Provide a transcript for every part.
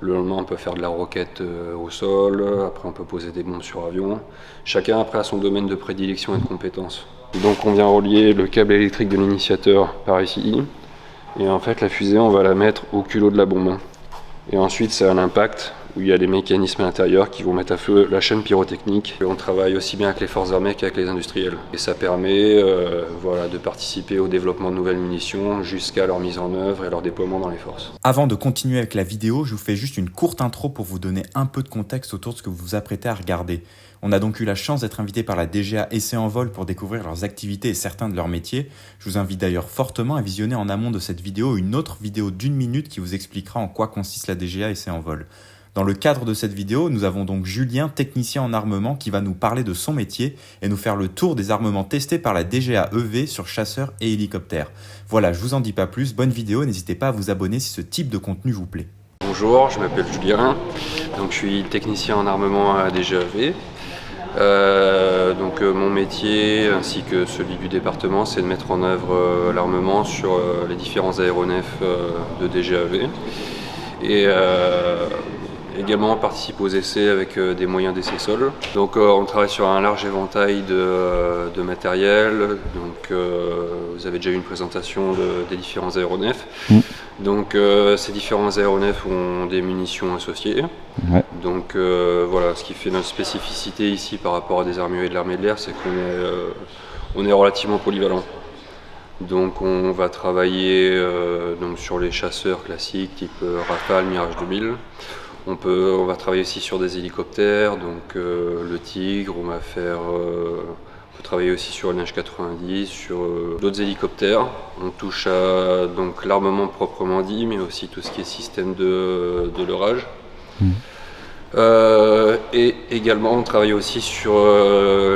Le lendemain, on peut faire de la roquette au sol, après on peut poser des bombes sur avion. Chacun après a son domaine de prédilection et de compétence. Donc on vient relier le câble électrique de l'initiateur par ici. Et en fait la fusée, on va la mettre au culot de la bombe. Et ensuite c'est à l'impact, où il y a des mécanismes à l'intérieur qui vont mettre à feu la chaîne pyrotechnique. Et on travaille aussi bien avec les forces armées qu'avec les industriels. Et ça permet de participer au développement de nouvelles munitions jusqu'à leur mise en œuvre et leur déploiement dans les forces. Avant de continuer avec la vidéo, je vous fais juste une courte intro pour vous donner un peu de contexte autour de ce que vous vous apprêtez à regarder. On a donc eu la chance d'être invité par la DGA Essai en Vol pour découvrir leurs activités et certains de leurs métiers. Je vous invite d'ailleurs fortement à visionner en amont de cette vidéo une autre vidéo d'1 minute qui vous expliquera en quoi consiste la DGA Essai en Vol. Dans le cadre de cette vidéo, nous avons donc Julien, technicien en armement, qui va nous parler de son métier et nous faire le tour des armements testés par la DGA EV sur chasseurs et hélicoptères. Voilà, je vous en dis pas plus, bonne vidéo, n'hésitez pas à vous abonner si ce type de contenu vous plaît. Bonjour, je m'appelle Julien, donc je suis technicien en armement à la DGA EV. Mon métier ainsi que celui du département, c'est de mettre en œuvre l'armement sur les différents aéronefs de DGA EV. Et également on participe aux essais avec des moyens d'essai sol. Donc on travaille sur un large éventail de matériel. Donc vous avez déjà eu une présentation des différents aéronefs. Donc ces différents aéronefs ont des munitions associées. Ouais. Donc voilà, ce qui fait notre spécificité ici par rapport à des armuriers de l'armée de l'air, c'est qu'on est relativement polyvalent. Donc on va travailler sur les chasseurs classiques type Rafale, Mirage 2000. On va travailler aussi sur des hélicoptères, donc le Tigre, on peut travailler aussi sur le Neige 90, sur d'autres hélicoptères. On touche à l'armement proprement dit, mais aussi tout ce qui est système de leurrage. Et également on travaille aussi sur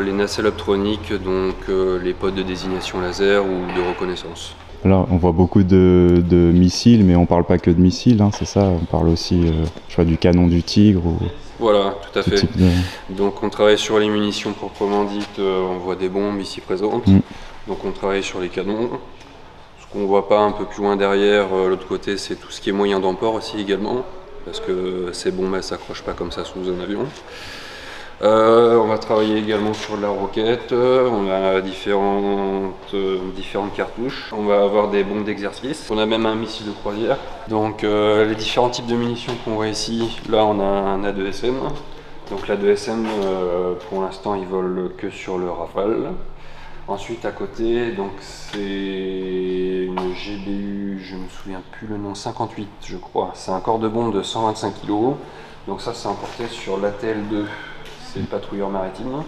les nacelles optroniques, donc les pods de désignation laser ou de reconnaissance. Alors, on voit beaucoup de missiles, mais on parle pas que de missiles, hein, c'est ça? On parle aussi du canon du Tigre ou... Voilà, tout à fait. Donc on travaille sur les munitions proprement dites, on voit des bombes ici présentes. Donc on travaille sur les canons. Ce qu'on voit pas un peu plus loin derrière, l'autre côté, c'est tout ce qui est moyen d'emport aussi également, parce que ces bombes elles s'accrochent pas comme ça sous un avion. On va travailler également sur de la roquette, on a différentes cartouches, on va avoir des bombes d'exercice, on a même un missile de croisière. Donc les différents types de munitions qu'on voit ici, là on a un A2SM. Donc l'A2SM pour l'instant il vole que sur le Rafale. Ensuite à côté, donc c'est une GBU, je me souviens plus le nom, 58 je crois. C'est un corps de bombe de 125 kg. Donc ça c'est importé sur l'ATL2. C'est le patrouilleur maritime.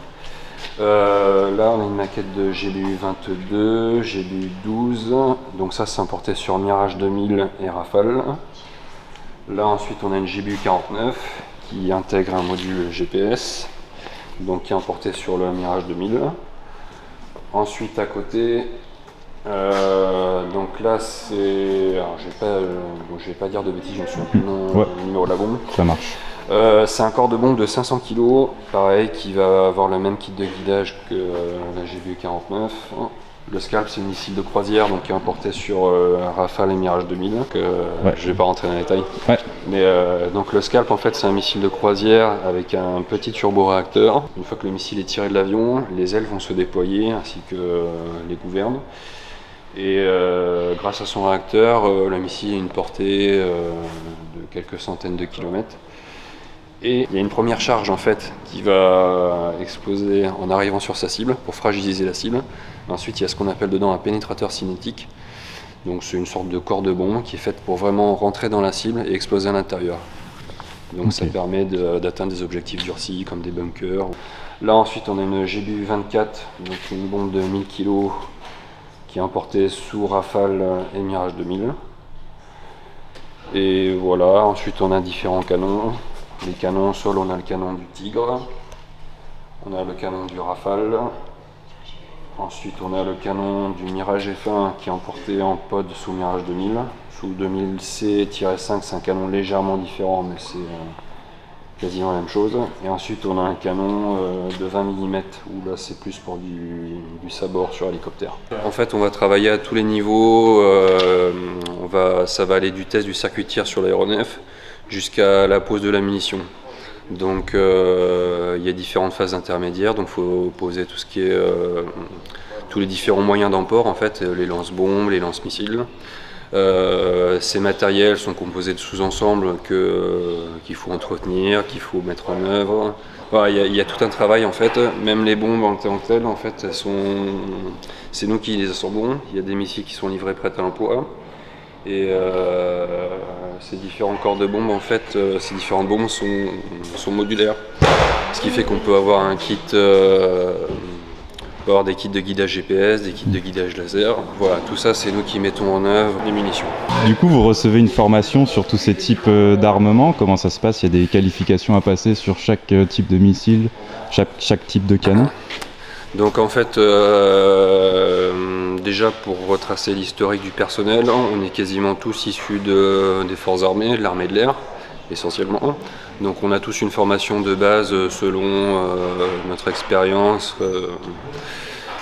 Là on a une maquette de GBU 22, GBU 12, donc ça c'est importé sur Mirage 2000 et Rafale. Là ensuite on a une GBU 49 qui intègre un module GPS, donc qui est importé sur le Mirage 2000. Ensuite à côté, donc là c'est, alors je vais pas dire de bêtises, je me souviens plus le numéro de la bombe. Ça marche. C'est un corps de bombe de 500 kg, pareil, qui va avoir le même kit de guidage que la GBU 49. Le Scalp, c'est un missile de croisière, donc qui est importé sur Rafale et Mirage 2000. Je vais pas rentrer dans les détails. Mais donc le Scalp, en fait, c'est un missile de croisière avec un petit turboréacteur. Une fois que le missile est tiré de l'avion, les ailes vont se déployer, ainsi que les gouvernes. Et grâce à son réacteur, le missile a une portée de quelques centaines de kilomètres. Et il y a une première charge en fait qui va exploser en arrivant sur sa cible pour fragiliser la cible. Ensuite il y a ce qu'on appelle dedans un pénétrateur cinétique. Donc c'est une sorte de corps de bombe qui est faite pour vraiment rentrer dans la cible et exploser à l'intérieur. Donc ça permet d'atteindre des objectifs durcis comme des bunkers. Là ensuite on a une GBU 24, donc une bombe de 1000 kg qui est importée sous Rafale et Mirage 2000. Et voilà, ensuite on a différents canons. Les canons au sol, on a le canon du Tigre, on a le canon du Rafale, ensuite on a le canon du Mirage F1 qui est emporté en pod sous Mirage 2000. Sous 2000C-5, c'est un canon légèrement différent, mais c'est quasiment la même chose. Et ensuite on a un canon de 20 mm, où là c'est plus pour du sabord sur hélicoptère. En fait on va travailler à tous les niveaux, ça va aller du test du circuit de tir sur l'aéronef, jusqu'à la pose de la munition. Donc il y a différentes phases intermédiaires, donc il faut poser tout ce qui est tous les différents moyens d'emport, en fait, les lance-bombes, les lance-missiles. Ces matériels sont composés de sous-ensembles qu'il faut entretenir, qu'il faut mettre en œuvre. Voilà, il y a tout un travail en fait, même les bombes en tant que telles, en fait, c'est nous qui les assemblons. Il y a des missiles qui sont livrés prêts à l'emploi. Et ces différents corps de bombes, en fait, ces différentes bombes sont modulaires. Ce qui fait qu'on peut avoir un kit, avoir des kits de guidage GPS, des kits de guidage laser. Voilà, tout ça, c'est nous qui mettons en œuvre les munitions. Du coup, vous recevez une formation sur tous ces types d'armements. Comment ça se passe? Il y a des qualifications à passer sur chaque type de missile, chaque type de canon? Donc en fait, déjà pour retracer l'historique du personnel, on est quasiment tous issus des forces armées, de l'armée de l'air, essentiellement. Donc on a tous une formation de base selon notre expérience.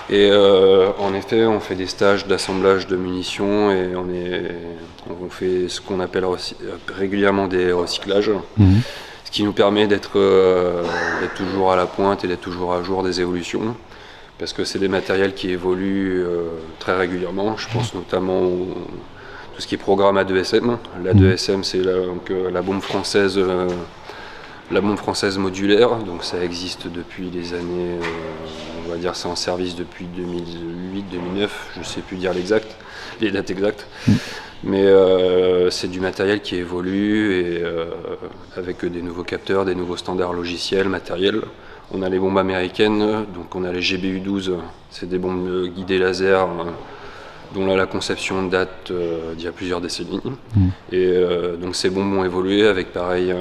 Et en effet, on fait des stages d'assemblage de munitions et on fait ce qu'on appelle régulièrement des recyclages. Ce qui nous permet d'être toujours à la pointe et d'être toujours à jour des évolutions. Parce que c'est des matériels qui évoluent très régulièrement. Je pense notamment tout ce qui est programme A2SM. L'A2SM, c'est la bombe française. La bombe française modulaire, donc ça existe depuis les années, on va dire c'est en service depuis 2008-2009, je ne sais plus dire les dates exactes, mais c'est du matériel qui évolue et avec des nouveaux capteurs, des nouveaux standards logiciels, matériels. On a les bombes américaines, donc on a les GBU-12, c'est des bombes guidées laser, dont là la conception date d'il y a plusieurs décennies. Et donc ces bombes ont évolué avec pareil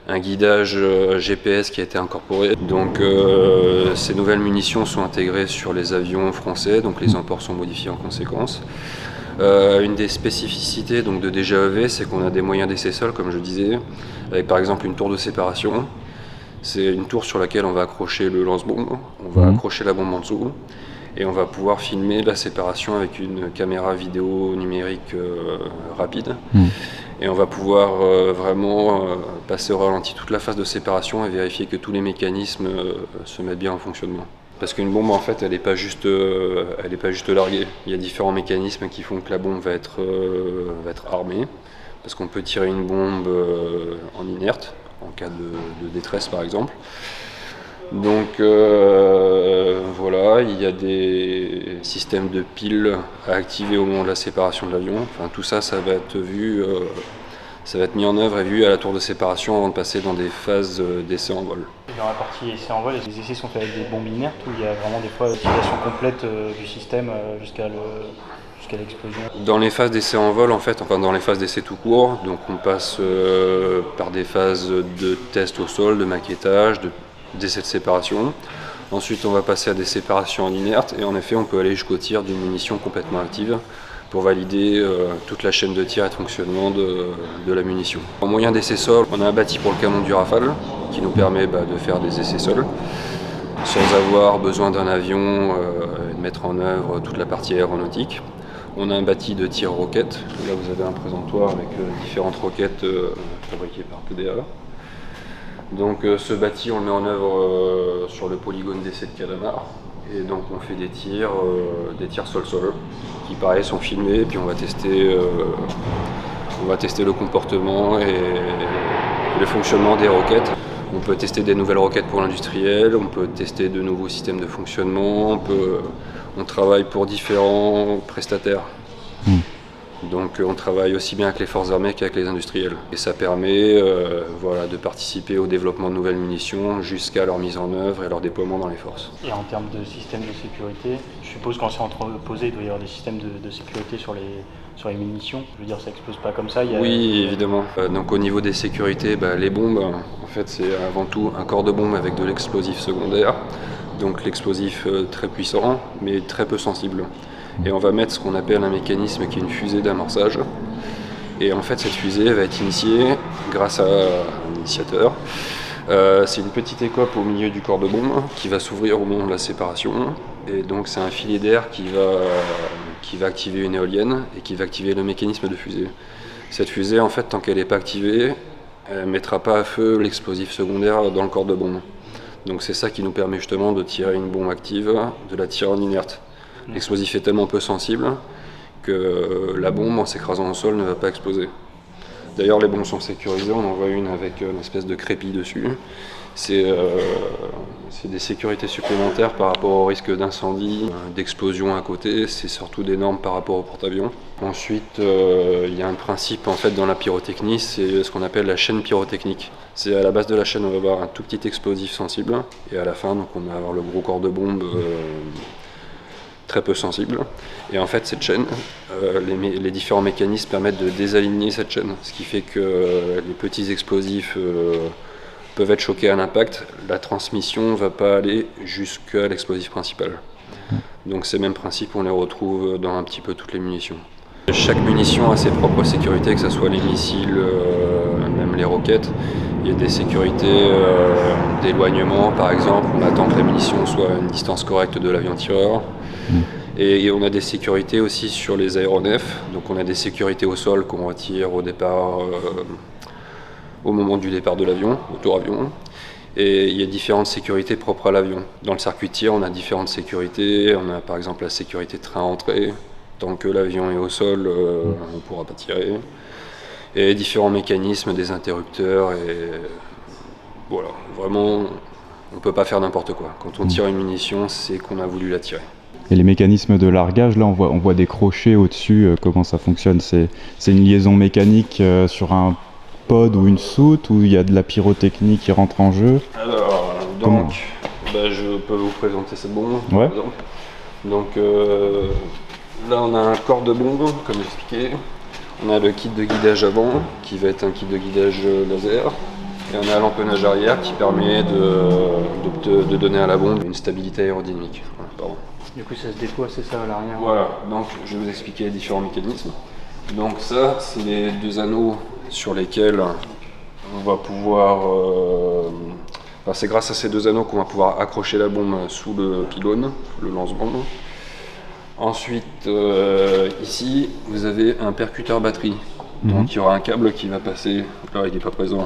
un guidage GPS qui a été incorporé. Donc ces nouvelles munitions sont intégrées sur les avions français, donc les emports sont modifiés en conséquence. Une des spécificités donc, de DGAEV, c'est qu'on a des moyens d'essai sol, comme je disais, avec par exemple une tour de séparation. C'est une tour sur laquelle on va accrocher le lance-bombe, on va accrocher la bombe en dessous, et on va pouvoir filmer la séparation avec une caméra vidéo numérique rapide. Et on va pouvoir vraiment passer au ralenti toute la phase de séparation et vérifier que tous les mécanismes se mettent bien en fonctionnement. Parce qu'une bombe, en fait, elle n'est pas juste larguée. Il y a différents mécanismes qui font que la bombe va être armée. Parce qu'on peut tirer une bombe en inerte, en cas de détresse par exemple. Donc voilà, il y a des systèmes de piles à activer au moment de la séparation de l'avion. Enfin, tout ça, ça va être vu, ça va être mis en œuvre et vu à la tour de séparation avant de passer dans des phases d'essai en vol. Dans la partie essai en vol, les essais sont faits avec des bombes inertes où il y a vraiment des fois l'utilisation complète du système jusqu'à l'explosion. Dans les phases d'essai en vol, en fait, enfin dans les phases d'essai tout court, donc on passe par des phases de test au sol, de maquettage, d'essai de séparation. Ensuite, on va passer à des séparations en inerte et en effet, on peut aller jusqu'au tir d'une munition complètement active pour valider toute la chaîne de tir et de fonctionnement de la munition. En moyen d'essai sol, on a un bâti pour le canon du Rafale qui nous permet de faire des essais sol sans avoir besoin d'un avion et de mettre en œuvre toute la partie aéronautique. On a un bâti de tir roquette. Là, vous avez un présentoir avec différentes roquettes fabriquées par PDA. Donc ce bâti, on le met en œuvre sur le polygone d'essai de Calamar. Et donc on fait des tirs sol-sol, qui pareil sont filmés, et puis on va tester le comportement et le fonctionnement des roquettes. On peut tester des nouvelles roquettes pour l'industriel, on peut tester de nouveaux systèmes de fonctionnement, on travaille pour différents prestataires. Donc on travaille aussi bien avec les forces armées qu'avec les industriels. Et ça permet de participer au développement de nouvelles munitions jusqu'à leur mise en œuvre et leur déploiement dans les forces. Et en termes de système de sécurité, je suppose qu'en c'est entreposé, il doit y avoir des systèmes de sécurité sur les munitions. Je veux dire, ça explose pas comme ça. Oui, évidemment. Donc au niveau des sécurités, les bombes, en fait, c'est avant tout un corps de bombe avec de l'explosif secondaire. Donc l'explosif très puissant, mais très peu sensible. Et on va mettre ce qu'on appelle un mécanisme qui est une fusée d'amorçage. Et en fait, cette fusée va être initiée grâce à un initiateur. C'est une petite écope au milieu du corps de bombe qui va s'ouvrir au moment de la séparation. Et donc c'est un filet d'air qui va activer une éolienne et qui va activer le mécanisme de fusée. Cette fusée, en fait, tant qu'elle n'est pas activée, elle ne mettra pas à feu l'explosif secondaire dans le corps de bombe. Donc c'est ça qui nous permet justement de tirer une bombe active, de la tirer en inerte. L'explosif est tellement peu sensible que la bombe, en s'écrasant au sol, ne va pas exploser. D'ailleurs, les bombes sont sécurisées, on en voit une avec une espèce de crépi dessus. C'est des sécurités supplémentaires par rapport au risque d'incendie, d'explosion à côté. C'est surtout des normes par rapport au porte-avions. Ensuite, il y a un principe en fait dans la pyrotechnie, c'est ce qu'on appelle la chaîne pyrotechnique. C'est à la base de la chaîne, on va avoir un tout petit explosif sensible, et à la fin, donc, on va avoir le gros corps de bombe très peu sensible. Et en fait, cette chaîne, les différents mécanismes permettent de désaligner cette chaîne, ce qui fait que les petits explosifs peuvent être choqués à l'impact. La transmission ne va pas aller jusqu'à l'explosif principal. Donc ces mêmes principes, on les retrouve dans un petit peu toutes les munitions. Chaque munition a ses propres sécurités, que ce soit les missiles, même les roquettes. Il y a des sécurités d'éloignement, par exemple. On attend que la munition soit à une distance correcte de l'avion tireur. Et on a des sécurités aussi sur les aéronefs. Donc on a des sécurités au sol qu'on retire au départ, au moment du départ de l'avion, au tour-avion. Et il y a différentes sécurités propres à l'avion. Dans le circuit de tir, on a différentes sécurités. On a par exemple la sécurité de train-entrée. Tant que l'avion est au sol, on ne pourra pas tirer. Et différents mécanismes, des interrupteurs. Et voilà, vraiment, on ne peut pas faire n'importe quoi. Quand on tire une munition, c'est qu'on a voulu la tirer. Et les mécanismes de largage, là on voit des crochets au-dessus, comment ça fonctionne? C'est une liaison mécanique sur un pod ou une soute, où il y a de la pyrotechnie qui rentre en jeu? Alors, donc, je peux vous présenter cette bombe, ouais. Par exemple. Donc là on a un corps de bombe, comme expliqué. On a le kit de guidage avant, qui va être un kit de guidage laser. Et on a l'empennage arrière qui permet de donner à la bombe une stabilité aérodynamique. Voilà, pardon. Du coup, ça se déploie, c'est ça, à l'arrière? Voilà, donc je vais vous expliquer les différents mécanismes. Donc ça, c'est les deux anneaux sur lesquels on va pouvoir... c'est grâce à ces deux anneaux qu'on va pouvoir accrocher la bombe sous le pylône, le lance-bombe. Ensuite, ici, vous avez un percuteur batterie. Donc il y aura un câble qui va passer, là il n'est pas présent,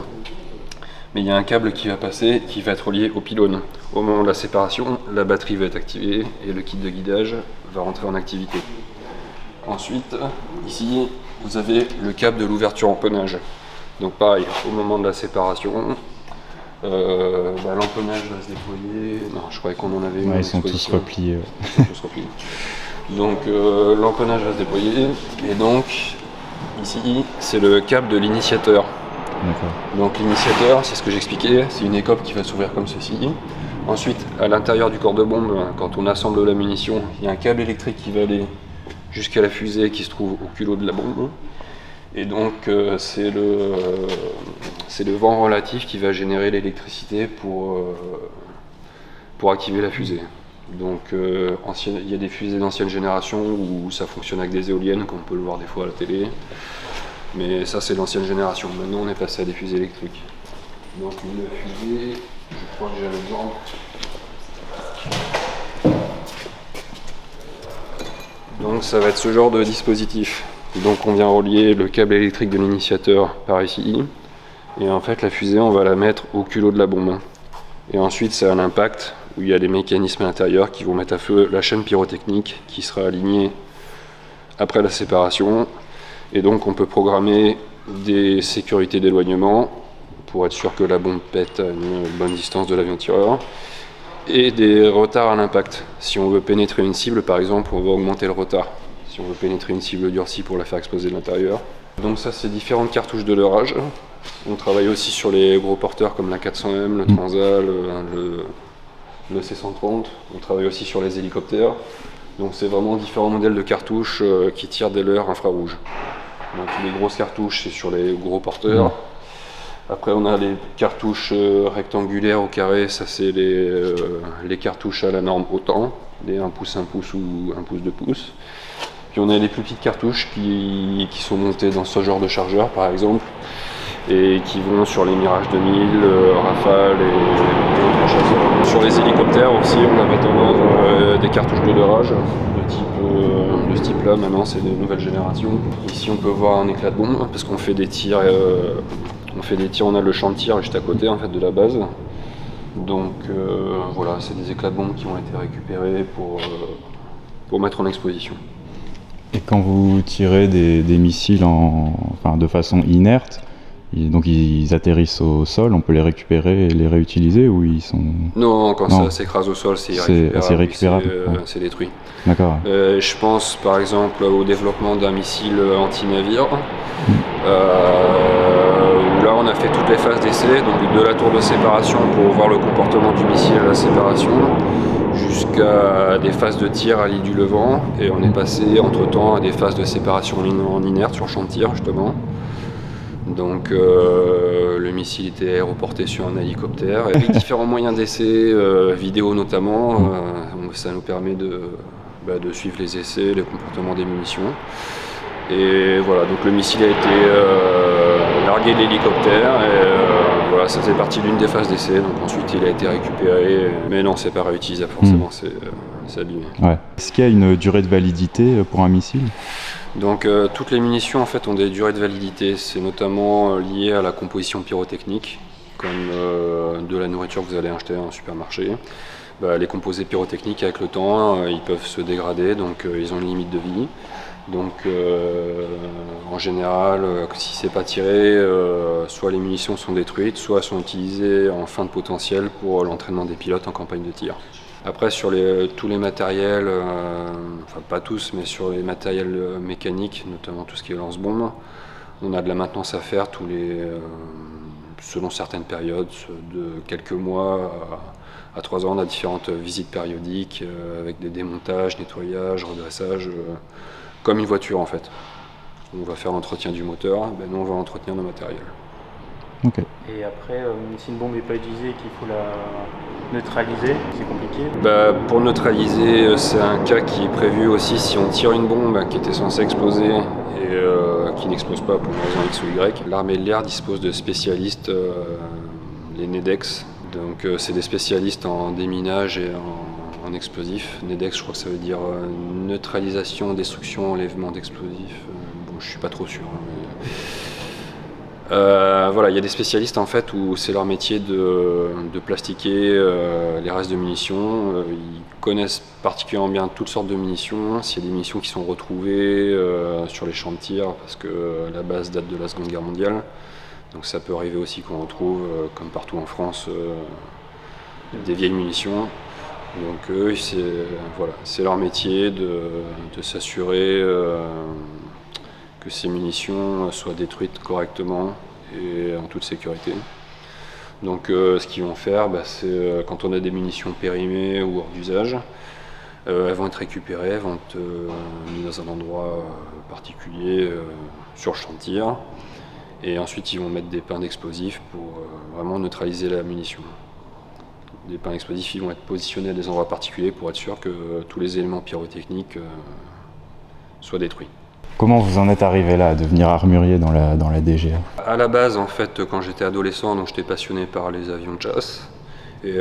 mais il y a un câble qui va passer, qui va être relié au pylône. Au moment de la séparation, la batterie va être activée et le kit de guidage va rentrer en activité. Ensuite, ici, vous avez le câble de l'ouverture empennage. Donc pareil, au moment de la séparation, l'empennage va se déployer. Non, je croyais qu'on en avait une. Ouais, ils sont tous repliés. Ils sont tous repliés. Donc l'empennage va se déployer. Et donc, ici, c'est le câble de l'initiateur. Donc l'initiateur, c'est ce que j'expliquais, c'est une écope qui va s'ouvrir comme ceci. Ensuite, à l'intérieur du corps de bombe, quand on assemble la munition, il y a un câble électrique qui va aller jusqu'à la fusée qui se trouve au culot de la bombe. Et donc c'est le vent relatif qui va générer l'électricité pour activer la fusée. Donc il y a des fusées d'ancienne génération où ça fonctionne avec des éoliennes, comme on peut le voir des fois à la télé. Mais ça, c'est l'ancienne génération. Maintenant, on est passé à des fusées électriques. Donc, une fusée, je crois que j'ai l'exemple. Donc, ça va être ce genre de dispositif. Donc, on vient relier le câble électrique de l'initiateur par ici. Et en fait, la fusée, on va la mettre au culot de la bombe. Et ensuite, c'est à l'impact, où il y a des mécanismes à l'intérieur qui vont mettre à feu la chaîne pyrotechnique qui sera alignée après la séparation. Et donc on peut programmer des sécurités d'éloignement pour être sûr que la bombe pète à une bonne distance de l'avion tireur et des retards à l'impact. Si on veut pénétrer une cible par exemple, on va augmenter le retard. Si on veut pénétrer une cible durcie pour la faire exploser de l'intérieur. Donc ça, c'est différentes cartouches de leurrage. On travaille aussi sur les gros porteurs comme la 400M, le Transal, le C130. On travaille aussi sur les hélicoptères. Donc c'est vraiment différents modèles de cartouches qui tirent des leurres infrarouges. Donc les grosses cartouches, c'est sur les gros porteurs. Après on a les cartouches rectangulaires au carré, ça c'est les cartouches à la norme OTAN, les 1 pouce 1 pouce ou 1 pouce 2 pouces. Puis on a les plus petites cartouches qui sont montées dans ce genre de chargeur par exemple, et qui vont sur les Mirage 2000, Rafale et autres chasseurs. Sur les hélicoptères aussi, on va mettre en œuvre des cartouches de leurrage de de ce type-là. Maintenant, c'est de nouvelles générations. Ici, on peut voir un éclat de bombe parce qu'on fait des tirs. On a le champ de tir juste à côté en fait de la base. Donc voilà, c'est des éclats de bombe qui ont été récupérés pour mettre en exposition. Et quand vous tirez des missiles de façon inerte, donc ils atterrissent au sol, on peut les récupérer et les réutiliser ou ils sont... Non, quand ça s'écrase au sol, c'est irrécupérable. C'est détruit. D'accord. Je pense par exemple au développement d'un missile anti-navire. Là, on a fait toutes les phases d'essai, donc de la tour de séparation pour voir le comportement du missile à la séparation, jusqu'à des phases de tir à l'île du Levant, et on est passé entre-temps à des phases de séparation en inerte sur champ de tir justement. Donc le missile était aéroporté sur un hélicoptère, avec différents moyens d'essai, vidéo notamment, ça nous permet de suivre les essais, le comportement des munitions. Et voilà, donc le missile a été largué de l'hélicoptère et voilà, ça faisait partie d'une des phases d'essai, donc ensuite il a été récupéré, mais non, c'est pas réutilisable forcément, c'est abîmé. Ouais. Est-ce qu'il y a une durée de validité pour un missile ? Donc toutes les munitions en fait ont des durées de validité, c'est notamment lié à la composition pyrotechnique, comme de la nourriture que vous allez acheter en supermarché. Les composés pyrotechniques avec le temps, ils peuvent se dégrader, donc ils ont une limite de vie. Donc en général, si c'est pas tiré, soit les munitions sont détruites, soit sont utilisées en fin de potentiel pour l'entraînement des pilotes en campagne de tir. Après sur tous les matériels, enfin pas tous, mais sur les matériels mécaniques, notamment tout ce qui est lance-bombe, on a de la maintenance à faire selon certaines périodes, de quelques mois à 3 ans, on a différentes visites périodiques avec des démontages, nettoyages, redressages, comme une voiture en fait. On va faire l'entretien du moteur, nous on va entretenir nos matériels. Okay. Et après, si une bombe n'est pas utilisée et qu'il faut la neutraliser, c'est compliqué. Pour neutraliser, c'est un cas qui est prévu aussi si on tire une bombe qui était censée exploser et qui n'explose pas pour une raison X ou Y. L'armée de l'air dispose de spécialistes, les NEDEX. Donc c'est des spécialistes en déminage et en explosifs. NEDEX, je crois que ça veut dire neutralisation, destruction, enlèvement d'explosifs. Je suis pas trop sûr. Voilà, il y a des spécialistes en fait où c'est leur métier de plastiquer les restes de munitions. Ils connaissent particulièrement bien toutes sortes de munitions. S'il y a des munitions qui sont retrouvées sur les champs de tir, parce que la base date de la Seconde Guerre mondiale. Donc ça peut arriver aussi qu'on retrouve, comme partout en France, des vieilles munitions. Donc eux, c'est leur métier de s'assurer que ces munitions soient détruites correctement et en toute sécurité. Donc ce qu'ils vont faire, c'est quand on a des munitions périmées ou hors d'usage, elles vont être récupérées, elles vont être mises dans un endroit particulier sur le champ de tir. Et ensuite, ils vont mettre des pains d'explosifs pour vraiment neutraliser la munition. Les pains d'explosifs, ils vont être positionnés à des endroits particuliers pour être sûr que tous les éléments pyrotechniques soient détruits. Comment vous en êtes arrivé là, à devenir armurier dans la DGA ? À la base, en fait, quand j'étais adolescent, donc j'étais passionné par les avions de chasse. Et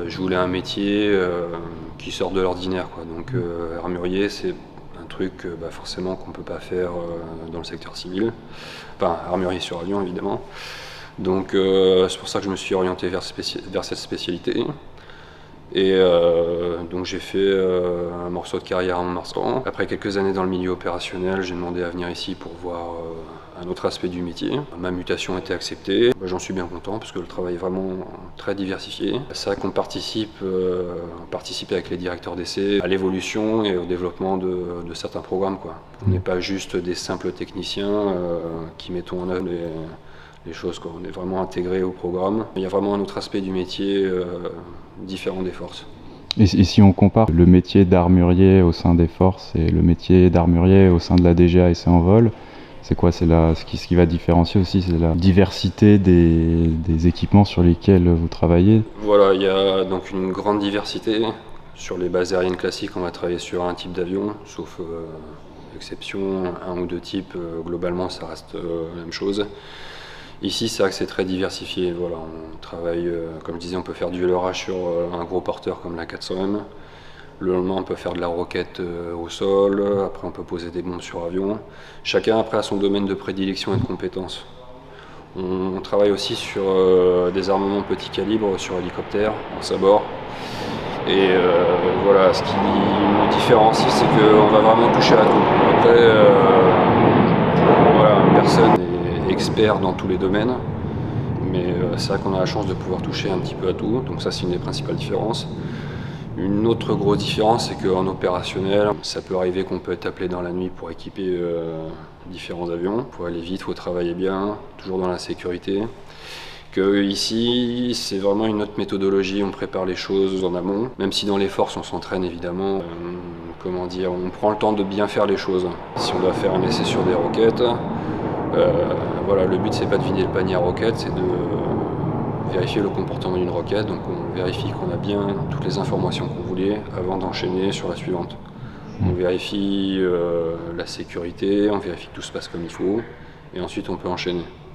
je voulais un métier qui sort de l'ordinaire, quoi. Donc armurier, c'est un truc forcément qu'on ne peut pas faire dans le secteur civil. Enfin, armurier sur avion, évidemment. Donc c'est pour ça que je me suis orienté vers cette spécialité. Et donc j'ai fait un morceau de carrière à Mont-Marsan. Après quelques années dans le milieu opérationnel, j'ai demandé à venir ici pour voir un autre aspect du métier. Ma mutation a été acceptée. J'en suis bien content parce que le travail est vraiment très diversifié. C'est vrai qu'on participe avec les directeurs d'essai à l'évolution et au développement de certains programmes, quoi. On n'est pas juste des simples techniciens qui mettons en œuvre les choses, quoi. On est vraiment intégré au programme. Il y a vraiment un autre aspect du métier différent des forces. Et si on compare le métier d'armurier au sein des forces et le métier d'armurier au sein de la DGA Essai en Vol, c'est quoi? Ce qui va différencier aussi, c'est la diversité des équipements sur lesquels vous travaillez. Voilà, il y a donc une grande diversité. Sur les bases aériennes classiques, on va travailler sur un type d'avion, sauf exception, un ou deux types. Globalement, ça reste la même chose. Ici, c'est vrai que c'est très diversifié. Voilà, on travaille, comme je disais, on peut faire du LRH sur un gros porteur comme la 400M. Le lendemain, on peut faire de la roquette au sol, après on peut poser des bombes sur avion. Chacun après a son domaine de prédilection et de compétences. On travaille aussi sur des armements petit calibre, sur hélicoptère, en sabord. Et voilà, ce qui nous différencie, c'est qu'on va vraiment toucher à tout. Après, voilà, personne n'est expert dans tous les domaines, mais c'est vrai qu'on a la chance de pouvoir toucher un petit peu à tout, donc ça c'est une des principales différences. Une autre grosse différence, c'est qu'en opérationnel, ça peut arriver qu'on peut être appelé dans la nuit pour équiper différents avions. Pour aller vite, il faut travailler bien, toujours dans la sécurité. Que ici, c'est vraiment une autre méthodologie, on prépare les choses en amont. Même si dans les forces, on s'entraîne évidemment, on prend le temps de bien faire les choses. Si on doit faire un essai sur des roquettes, voilà, le but c'est pas de vider le panier à roquettes, c'est de vérifier le comportement d'une roquette, donc on vérifie qu'on a bien toutes les informations qu'on voulait avant d'enchaîner sur la suivante. On vérifie la sécurité, on vérifie que tout se passe comme il faut, et ensuite on peut enchaîner.